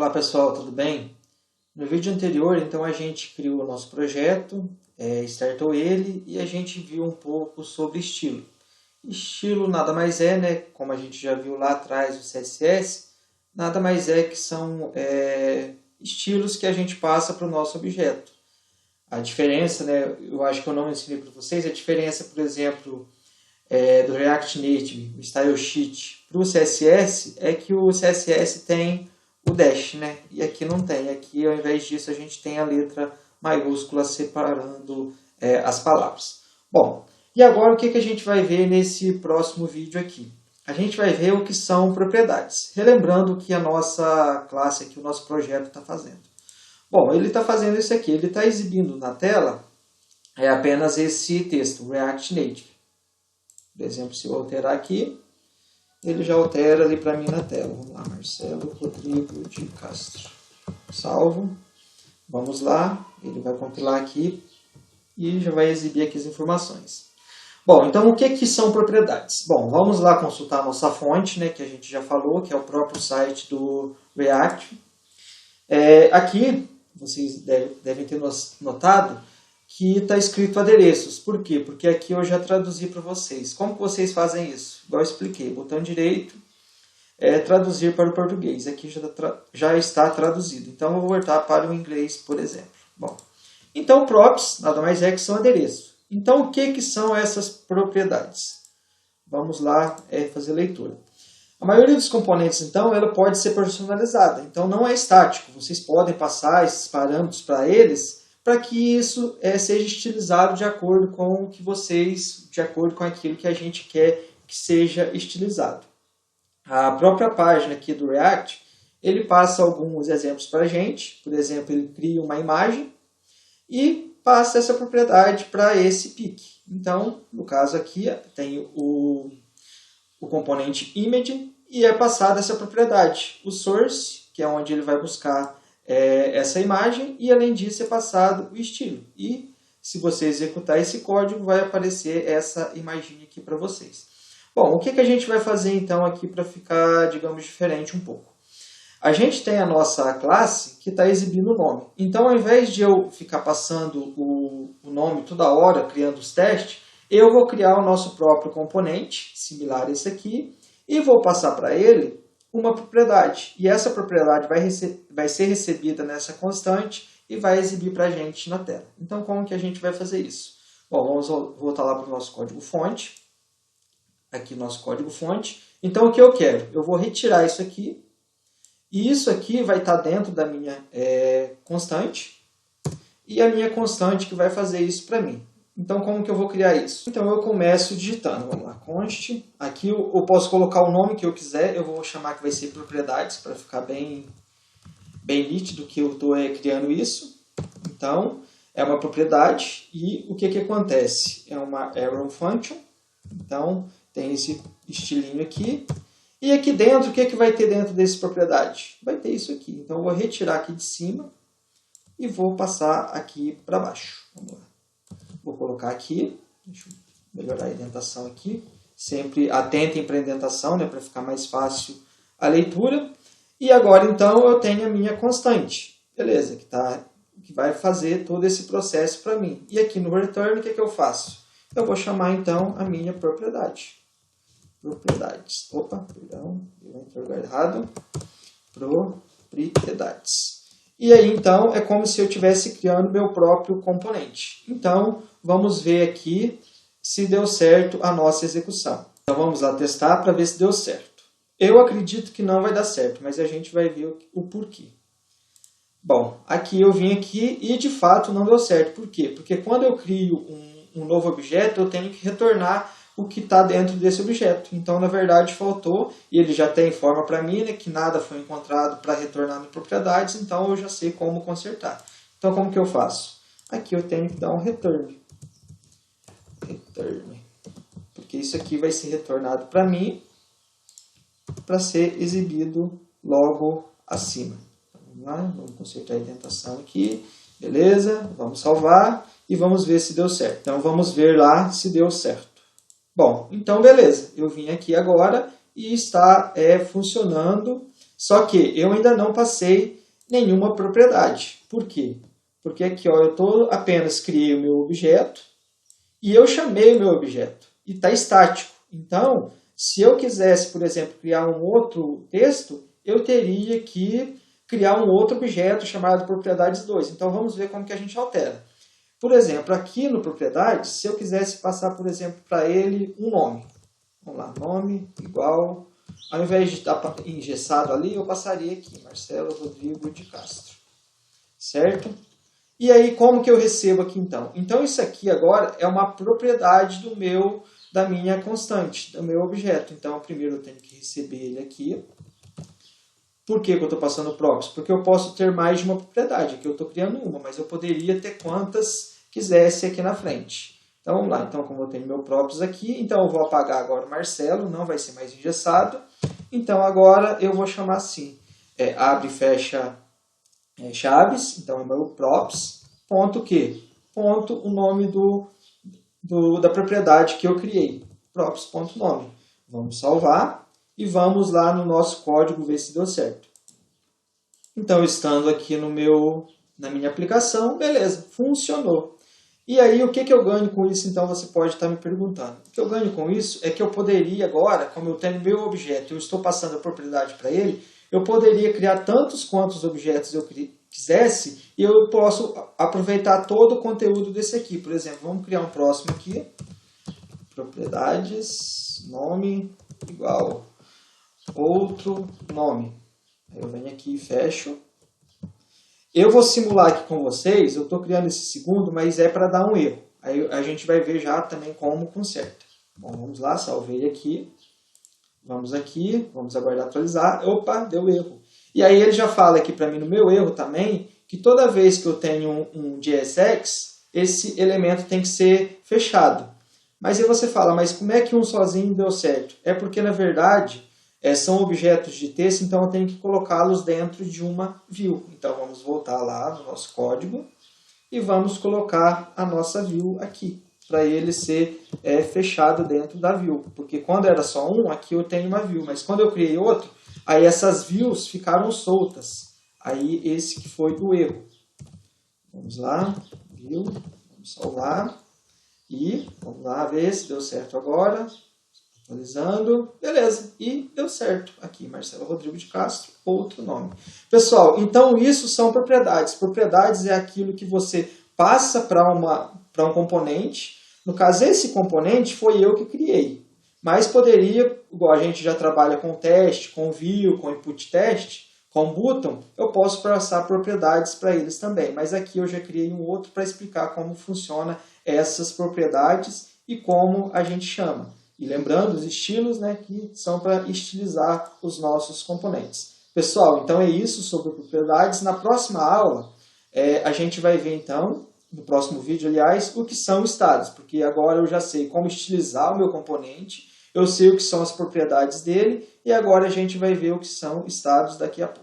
Olá pessoal, tudo bem? No vídeo anterior, então, a gente criou o nosso projeto, startou ele e a gente viu um pouco sobre estilo. Estilo nada mais é, né, como a gente já viu lá atrás do CSS, nada mais é que são estilos que a gente passa para o nosso objeto. A diferença, né, eu acho que eu não ensinei para vocês, a diferença, por exemplo, do React Native, o Style Sheet, para o CSS, é que o CSS tem o dash, né? E aqui não tem. Aqui, ao invés disso, a gente tem a letra maiúscula separando as palavras. Bom, e agora o que a gente vai ver nesse próximo vídeo aqui? A gente vai ver o que são propriedades. Relembrando que a nossa classe aqui, o nosso projeto está fazendo. Bom, ele está fazendo isso aqui. Ele está exibindo na tela apenas esse texto, React Native. Por exemplo, se eu alterar aqui, ele já altera ali para mim na tela. Vamos lá, Marcelo Rodrigo de Castro. Salvo. Vamos lá, ele vai compilar aqui e já vai exibir aqui as informações. Bom, então o que são propriedades? Bom, vamos lá consultar a nossa fonte, né, que a gente já falou, que é o próprio site do React. Aqui, vocês devem ter notado que está escrito adereços. Por quê? Porque aqui eu já traduzi para vocês. Como que vocês fazem isso? Igual eu expliquei, botão direito, traduzir para o português. Aqui já está traduzido. Então eu vou voltar para o inglês, por exemplo. Bom, então props nada mais é que são adereços. Então o que são essas propriedades? Vamos lá fazer leitura. A maioria dos componentes, então, ela pode ser personalizada. Então não é estático. Vocês podem passar esses parâmetros para eles para que isso seja estilizado de acordo com o que de acordo com aquilo que a gente quer que seja estilizado. A própria página aqui do React, ele passa alguns exemplos para a gente. Por exemplo, ele cria uma imagem e passa essa propriedade para esse pique. Então, no caso aqui, tem o componente image e é passada essa propriedade. O source, que é onde ele vai buscar essa imagem, e além disso é passado o estilo. E se você executar esse código, vai aparecer essa imagem aqui para vocês. Bom, o que a gente vai fazer então aqui para ficar, digamos, diferente um pouco? A gente tem a nossa classe que está exibindo o nome. Então, ao invés de eu ficar passando o nome toda hora, criando os testes, eu vou criar o nosso próprio componente, similar a esse aqui, e vou passar para ele uma propriedade. E essa propriedade vai ser recebida nessa constante e vai exibir para a gente na tela. Então, como que a gente vai fazer isso? Bom, vamos voltar lá para o nosso código-fonte. Aqui, nosso código-fonte. Então, o que eu quero? Eu vou retirar isso aqui. E isso aqui vai estar dentro da minha constante. E a minha constante que vai fazer isso para mim. Então, como que eu vou criar isso? Então, eu começo digitando. Vamos lá, const. Aqui eu posso colocar o nome que eu quiser. Eu vou chamar que vai ser propriedades, para ficar bem nítido que eu estou criando isso. Então, é uma propriedade. E o que acontece? É uma arrow function. Então, tem esse estilinho aqui. E aqui dentro, o que vai ter dentro dessa propriedade? Vai ter isso aqui. Então, eu vou retirar aqui de cima e vou passar aqui para baixo. Vamos lá. Vou colocar aqui, deixa eu melhorar a indentação aqui. Sempre atentem para a indentação, né, para ficar mais fácil a leitura. E agora, então, eu tenho a minha constante. Beleza, que vai fazer todo esse processo para mim. E aqui no return, o que eu faço? Eu vou chamar, então, a minha propriedade. Propriedades. Opa, perdão, eu entrei errado. Propriedades. E aí, então, é como se eu estivesse criando meu próprio componente. Então, vamos ver aqui se deu certo a nossa execução. Então, vamos lá testar para ver se deu certo. Eu acredito que não vai dar certo, mas a gente vai ver o porquê. Bom, aqui eu vim aqui e, de fato, não deu certo. Por quê? Porque quando eu crio um novo objeto, eu tenho que retornar o que está dentro desse objeto. Então, na verdade, faltou, e ele já tem forma para mim, né, que nada foi encontrado para retornar em propriedades, então eu já sei como consertar. Então, como que eu faço? Aqui eu tenho que dar um return. Porque isso aqui vai ser retornado para mim, para ser exibido logo acima. Vamos lá, vamos consertar a indentação aqui. Beleza, vamos salvar e vamos ver se deu certo. Então, vamos ver lá se deu certo. Bom, então beleza, eu vim aqui agora e está funcionando Só que eu ainda não passei nenhuma propriedade. Por quê? Porque aqui ó, eu apenas criei o meu objeto e eu chamei o meu objeto. E está estático. Então, se eu quisesse, por exemplo, criar um outro texto, eu teria que criar um outro objeto chamado propriedades2. Então, vamos ver como que a gente altera. Por exemplo, aqui no propriedades, se eu quisesse passar, por exemplo, para ele um nome. Vamos lá, nome igual... Ao invés de estar engessado ali, eu passaria aqui, Marcelo Rodrigo de Castro. Certo? E aí, como que eu recebo aqui então? Então, isso aqui agora é uma propriedade da minha constante, do meu objeto. Então, primeiro eu tenho que receber ele aqui. Por que eu estou passando props? Porque eu posso ter mais de uma propriedade. Aqui eu estou criando uma, mas eu poderia ter quantas quisesse aqui na frente. Então, vamos lá. Então, como eu tenho meu props aqui, então eu vou apagar agora o Marcelo, não vai ser mais engessado. Então, agora eu vou chamar assim, abre e fecha chaves, então é meu props, ponto o quê? Ponto o nome da propriedade que eu criei, props.nome. Vamos salvar e vamos lá no nosso código ver se deu certo. Então, estando aqui na minha aplicação, beleza, funcionou. E aí, o que eu ganho com isso, então, você pode estar me perguntando. O que eu ganho com isso é que eu poderia agora, como eu tenho meu objeto e eu estou passando a propriedade para ele, eu poderia criar tantos quantos objetos eu quisesse e eu posso aproveitar todo o conteúdo desse aqui. Por exemplo, vamos criar um próximo aqui. Propriedades, nome igual outro nome. Aí eu venho aqui e fecho. Eu vou simular aqui com vocês, eu estou criando esse segundo, mas é para dar um erro. Aí a gente vai ver já também como conserta. Bom, vamos lá, salvei aqui. Vamos aqui, vamos aguardar atualizar. Opa, deu erro. E aí ele já fala aqui para mim no meu erro também, que toda vez que eu tenho um JSX, esse elemento tem que ser fechado. Mas aí você fala, mas como é que um sozinho deu certo? É porque, na verdade, são objetos de texto, então eu tenho que colocá-los dentro de uma view. Então vamos voltar lá no nosso código e vamos colocar a nossa view aqui, para ele ser fechado dentro da view. Porque quando era só um, aqui eu tenho uma view, mas quando eu criei outro, aí essas views ficaram soltas. Aí esse que foi o erro. Vamos lá, view, vamos salvar e vamos lá ver se deu certo agora. Atualizando, beleza, e deu certo aqui, Marcelo Rodrigo de Castro, outro nome. Pessoal, então isso são propriedades. Propriedades é aquilo que você passa para um componente. No caso, esse componente foi eu que criei. Mas poderia, igual a gente já trabalha com teste, com view, com input test, com button, eu posso passar propriedades para eles também. Mas aqui eu já criei um outro para explicar como funciona essas propriedades e como a gente chama. E lembrando, os estilos, né, que são para estilizar os nossos componentes. Pessoal, então é isso sobre propriedades. Na próxima aula, a gente vai ver, então, no próximo vídeo, aliás, o que são estados. Porque agora eu já sei como estilizar o meu componente, eu sei o que são as propriedades dele, e agora a gente vai ver o que são estados daqui a pouco.